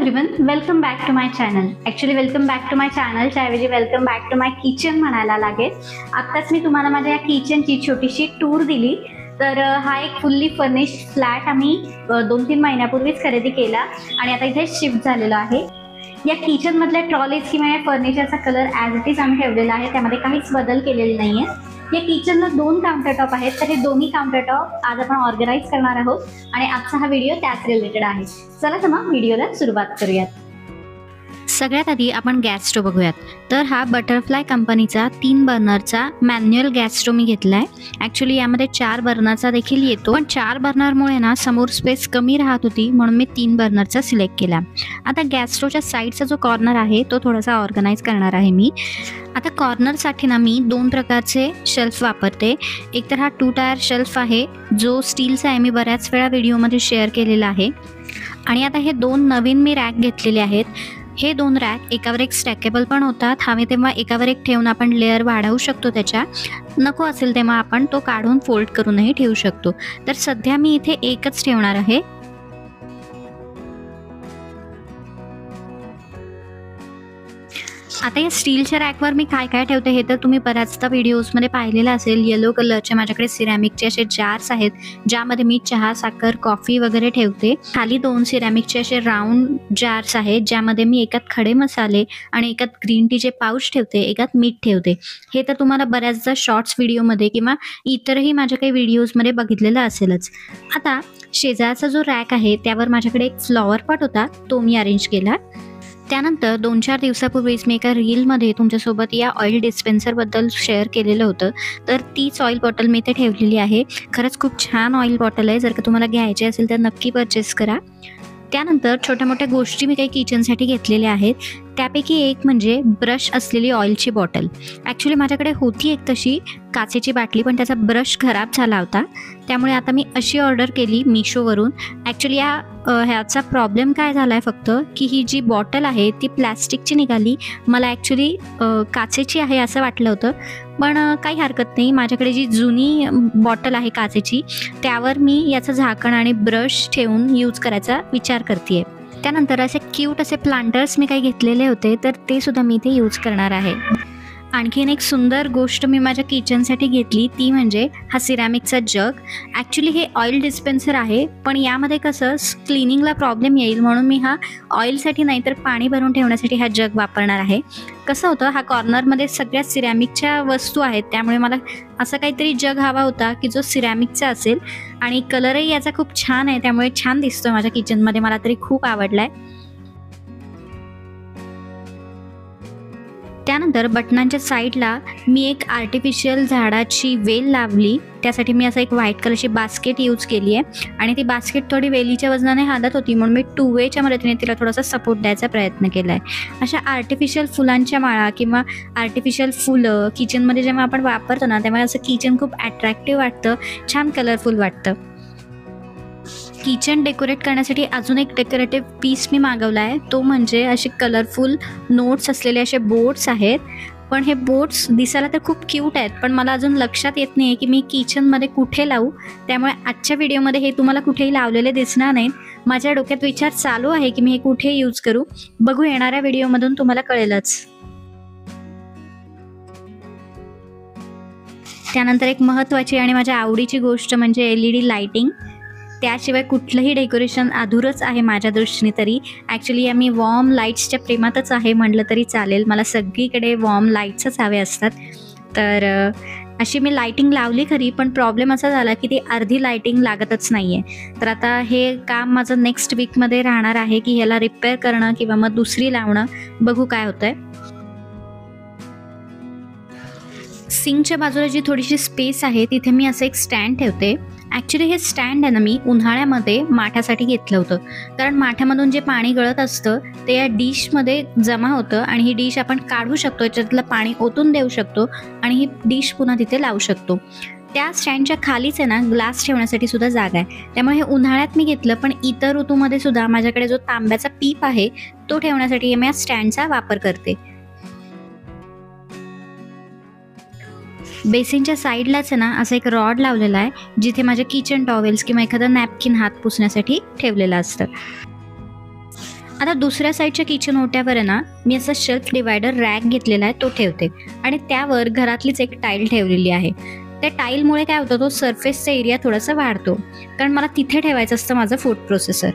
Everyone, welcome back to my channel. Actually welcome back to my चॅनलच्या ऐवजी welcome back to my kitchen म्हणायला लागेल. आत्ताच मी तुम्हाला माझ्या या किचनची छोटीशी टूर दिली. तर हा एक फुल्ली फर्निश्ड फ्लॅट आम्ही 2-3 महिन्यापूर्वीच खरेदी केला आणि आता इथे शिफ्ट झालेलो आहे. या किचनमधल्या ट्रॉलीज किंवा या फर्निचरचा कलर ॲज इट इज आम्ही ठेवलेला आहे, त्यामध्ये काहीच बदल केलेले नाही आहे. या किचनला 2 काउंटरटॉप आहेत, तर हे दोन्ही काउंटरटॉप आज आपण ऑर्गनाइज करणार आहोत आणि आजचा हा व्हिडिओ त्याच रिलेटेड आहे. चला तर मग व्हिडिओला सुरुवात करूयात. सगळ्यात आधी आपण गॅस स्टोव बघूयात. तर हा बटरफ्लाय कंपनीचा 3 बर्नरचा मॅन्युअल गॅस स्टोव मी घेतला आहे. ॲक्च्युली यामध्ये 4 बर्नरचा देखील येतो, पण 4 बर्नरमुळे ना समोर स्पेस कमी राहत होती, म्हणून मी 3 बर्नरचा सिलेक्ट केला. आता गॅस स्टोवच्या साईडचा जो कॉर्नर आहे तो थोडासा ऑर्गनाइज करणार आहे मी. आता कॉर्नरसाठी ना मी 2 प्रकारचे शेल्फ वापरते. एक तर हा 2 टायर शेल्फ आहे जो स्टीलचा आहे, मी बऱ्याच वेळा व्हिडिओमध्ये शेअर केलेला आहे. आणि आता हे 2 नवीन मी रॅक घेतलेले आहेत. हे 2 रॅक एकावर एक स्टॅकेबल पण होतात. हवे तेव्हा एकावर एक ठेवून आपण लेअर वाढवू शकतो त्याच्या. नको असेल तेव्हा आपण तो काढून फोल्ड करूनही ठेवू शकतो. तर सध्या मी इथे एकच ठेवणार आहे. आता या स्टीलच्या रॅकवर मी काय काय ठेवते हे तर तुम्ही बऱ्याचदा व्हिडिओजमध्ये पाहिलेलं असेल. येलो कलरचे माझ्याकडे सिरॅमिकचे असे जार्स आहेत, ज्यामध्ये मी चहा, साखर, कॉफी वगैरे ठेवते. खाली 2 सिरॅमिकचे असे राऊंड जार्स आहेत, ज्यामध्ये मी एकात खडे मसाले आणि एकात ग्रीन टीचे पाऊच ठेवते, एकात मीठ ठेवते. हे तर तुम्हाला बऱ्याचदा शॉर्ट्स व्हिडिओमध्ये किंवा इतरही माझ्या काही व्हिडिओजमध्ये बघितलेलं असेलच. आता शेजारचा जो रॅक आहे त्यावर माझ्याकडे एक फ्लॉवर पॉट होता, तो मी अरेंज केला. त्यानंतर 2-4 दिवसापूर्वीच मी एका रीलमध्ये तुमच्यासोबत या ऑइल डिस्पेन्सरबद्दल शेअर केलेलं होतं. तर तीच ऑइल बॉटल मी इथे ठेवलेली आहे. खरंच खूप छान ऑइल बॉटल आहे. जर का तुम्हाला घ्यायची असेल तर नक्की परचेस करा. त्यानंतर छोट्या मोठ्या गोष्टी मी काही किचनसाठी घेतलेल्या आहेत. त्यापैकी एक म्हणजे ब्रश असलेली ऑइलची बॉटल. ॲक्च्युली माझ्याकडे होती एक तशी काचेची बाटली, पण त्याचा ब्रश खराब झाला होता, त्यामुळे आता मी अशी ऑर्डर केली मिशोवरून. ॲक्च्युली ह्याचा प्रॉब्लेम काय झाला आहे फक्त की ही जी बॉटल आहे ती प्लॅस्टिकची निघाली. मला ॲक्च्युली काचेची आहे असं वाटलं होतं, पण काही हरकत नाही. माझ्याकडे जी जुनी बॉटल आहे काचेची, त्यावर मी याचं झाकण आणि ब्रश ठेवून यूज करायचा विचार करते आहे. त्यानंतर असे क्यूट असे प्लांटर्स मी काही घेतलेले होते, तर ते सुद्धा मी इथे यूज करणार आहे. आणखीन एक सुंदर गोष्ट मी माझ्या किचनसाठी घेतली, ती म्हणजे हा सिरॅमिकचा जग. ॲक्च्युली हे ऑइल डिस्पेन्सर आहे, पण यामध्ये कसं क्लिनिंगला प्रॉब्लेम येईल म्हणून मी हा ऑइलसाठी नाही तर पाणी भरून ठेवण्यासाठी हा जग वापरणार आहे. कसं होतं, हा कॉर्नरमध्ये सगळ्या सिरॅमिकच्या वस्तू आहेत, त्यामुळे मला असं काहीतरी जग हवा होता की जो सिरॅमिकचा असेल आणि कलरही याचा खूप छान आहे, त्यामुळे छान दिसतो माझ्या किचनमध्ये. मला तरी खूप आवडला आहे. त्यानंतर बटनांच्या साईडला मी एक आर्टिफिशियल झाडाची वेल लावली. त्यासाठी मी असं एक व्हाईट कलरची बास्केट यूज केली आहे आणि ती बास्केट थोडी वेलीच्या वजनाने हालत होती, म्हणून मी 2 वेच्या मदतीने तिला थोडासा सपोर्ट द्यायचा प्रयत्न केला आहे. अशा आर्टिफिशियल फुलांच्या माळा किंवा आर्टिफिशियल फुलं किचनमध्ये जेव्हा आपण वापरतो ना, त्यामुळे असं किचन खूप अट्रॅक्टिव्ह वाटतं, छान कलरफुल वाटतं. किचन डेकोरेट करण्यासाठी अजून एक डेकोरेटिव्ह पीस मी मागवला आहे, तो म्हणजे असे कलरफुल नोट्स असलेले असे बोर्ड्स आहेत. पण हे बोर्ड्स दिसायला तर खूप क्यूट आहेत, पण मला अजून लक्षात येत नाही आहे की मी किचनमध्ये कुठे लावू. त्यामुळे आजच्या व्हिडिओमध्ये हे तुम्हाला कुठेही लावलेले दिसणार नाहीत. माझ्या डोक्यात विचार चालू आहे की मी हे कुठे यूज करू. बघू, येणाऱ्या व्हिडिओमधून तुम्हाला कळेलच. त्यानंतर एक महत्त्वाची आणि माझ्या आवडीची गोष्ट म्हणजे LED लाईटिंग. त्याशिवाय कुठलंही डेकोरेशन अधुरंच आहे माझ्या दृष्टीने तरी. ॲक्च्युली आम्ही वॉर्म लाईट्सच्या प्रेमातच आहे म्हटलं तरी चालेल. मला सगळीकडे वॉर्म लाईट्सच हवे असतात. तर अशी मी लाईटिंग लावली खरी, पण प्रॉब्लेम असा झाला की ती अर्धी लाईटिंग लागतच नाही आहे. तर आता हे काम माझं नेक्स्ट वीकमध्ये राहणार आहे की ह्याला रिपेअर करणं किंवा मग दुसरी लावणं. बघू काय होतं आहे. सिंकच्या बाजूला जी थोडीशी स्पेस आहे तिथे मी असं एक स्टँड ठेवते. ॲक्च्युली हे स्टँड आहे ना मी उन्हाळ्यामध्ये माठासाठी घेतलं होतं, कारण माठामधून जे पाणी गळत असतं ते या डिशमध्ये जमा होतं आणि ही डिश आपण काढू शकतो, याच्यातलं पाणी ओतून देऊ शकतो आणि ही डिश पुन्हा तिथे लावू शकतो. त्या स्टँडच्या खालीच आहे ना ग्लास ठेवण्यासाठी सुद्धा जागा आहे, त्यामुळे हे उन्हाळ्यात मी घेतलं. पण इतर ऋतूमध्ये सुद्धा माझ्याकडे जो तांब्याचा पीप आहे तो ठेवण्यासाठी मी या स्टँडचा वापर करते. बेसिनच्या साईडलाच आहे ना असं एक रॉड लावलेला आहे, जिथे माझे किचन टॉवेल्स किंवा एखादं नॅपकिन हात पुसण्यासाठी ठेवलेलं असतं. आता दुसऱ्या साईडच्या किचन ओट्यावर आहे ना मी असा शेल्फ डिवायडर रॅक घेतलेला आहे, तो ठेवते आणि त्यावर घरातलीच एक टाईल ठेवलेली आहे. त्या टाईलमुळे काय होतं, तो सरफेसचा एरिया थोडासा वाढतो, कारण मला तिथे ठेवायचं असतं माझं फूड प्रोसेसर.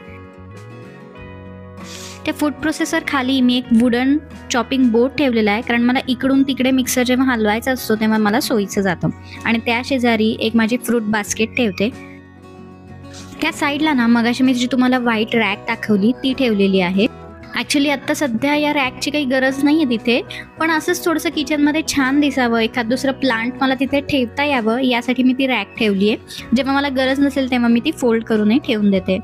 त्या फूड प्रोसेसर खाली मी एक वुडन चॉपिंग बोर्ड ठेवलेला आहे, कारण मला इकडून तिकडे मिक्सर जेव्हा हलवायचा असतो तेव्हा मला सोयीचं जातं. आणि त्या शेजारी एक माझी फ्रूट बास्केट ठेवते. त्या साईडला ना मगाशी मी जी तुम्हाला व्हाईट रॅक दाखवली ती ठेवलेली आहे. ॲक्च्युली आत्ता सध्या या रॅकची काही गरज नाही आहे तिथे, पण असंच थोडंसं किचनमध्ये छान दिसावं, एखाद दुसरं प्लांट मला तिथे ठेवता यावं यासाठी मी ती रॅक ठेवली आहे. जेव्हा मला गरज नसेल तेव्हा मी ती फोल्ड करूनही ठेवून देते.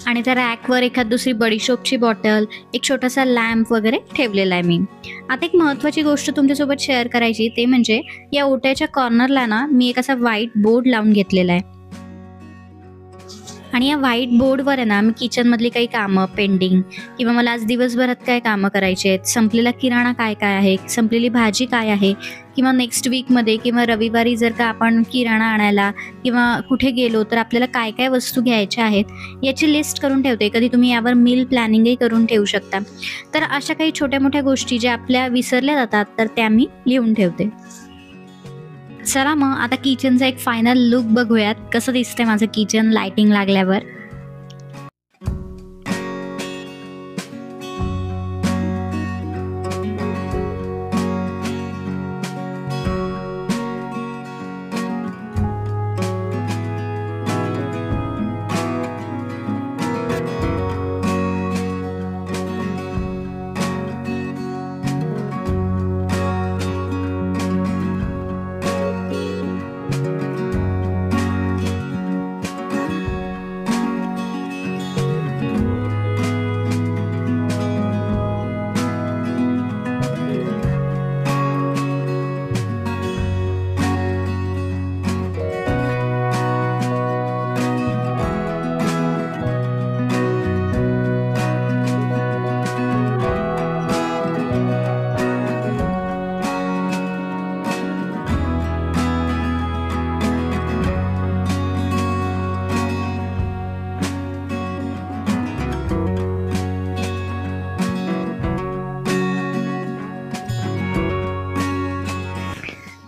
आणि त्या रॅकवर एखाद दुसरी बडीशोपची बॉटल, एक छोटासा लॅम्प वगैरे ठेवलेला आहे मी. आता एक महत्त्वाची गोष्ट तुमच्यासोबत शेअर करायची, ते म्हणजे या ओट्याच्या कॉर्नरला ना मी एक असा व्हाईट बोर्ड लावून घेतलेला आहे. आणि या व्हाईट बोर्डवर आहे ना मी किचनमधली काही कामं पेंडिंग, किंवा मला आज दिवसभरात काय कामं करायची आहेत, संपलेला किराणा काय काय आहे, संपलेली भाजी काय आहे, किंवा नेक्स्ट वीकमध्ये किंवा रविवारी जर का आपण किराणा आणायला किंवा कुठे गेलो तर आपल्याला काय काय वस्तू घ्यायच्या आहेत याची लिस्ट करून ठेवते. कधी तुम्ही यावर मील प्लॅनिंगही करून ठेवू शकता. तर अशा काही छोट्या मोठ्या गोष्टी ज्या आपल्या विसरल्या जातात तर त्या मी लिहून ठेवते. चला मग आता किचनचा एक फायनल लुक बघूयात, कसं दिसतंय माझं किचन लाइटिंग लागल्यावर.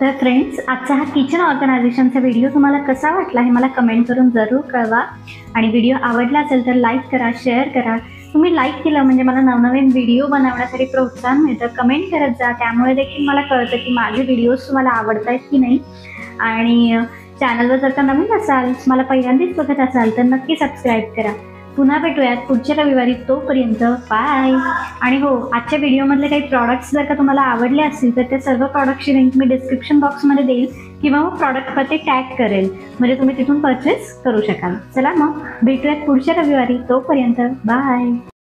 तर फ्रेंड्स, आजचा हा किचन ऑर्गनायझेशनचा व्हिडिओ तुम्हाला कसा वाटला हे मला कमेंट करून जरूर कळवा. आणि व्हिडिओ आवडला असेल तर लाईक करा, शेअर करा. तुम्ही लाईक केलं म्हणजे मला नवनवीन व्हिडिओ बनवण्यासाठी प्रोत्साहन मिळतं. कमेंट करत जा, त्यामुळे देखील मला कळतं की माझे व्हिडिओज तुम्हाला आवडत आहेत की नाही. आणि चॅनलवर जर का नवीन असाल, मला पहिल्यांदाच बघत असाल तर नक्की सबस्क्राईब करा. पुन्हा भेटूयात पुढच्या रविवारी. तोपर्यंत बाय. आणि हो, आजच्या व्हिडिओमधले काही प्रॉडक्ट्स जर का तुम्हाला आवडले असतील तर त्या सर्व प्रॉडक्टची लिंक मी डिस्क्रिप्शन बॉक्समध्ये देईल, किंवा मग प्रॉडक्टवरती टॅग करेल, म्हणजे तुम्ही तिथून परचेस करू शकाल. चला मग भेटूयात पुढच्या रविवारी. तोपर्यंत बाय.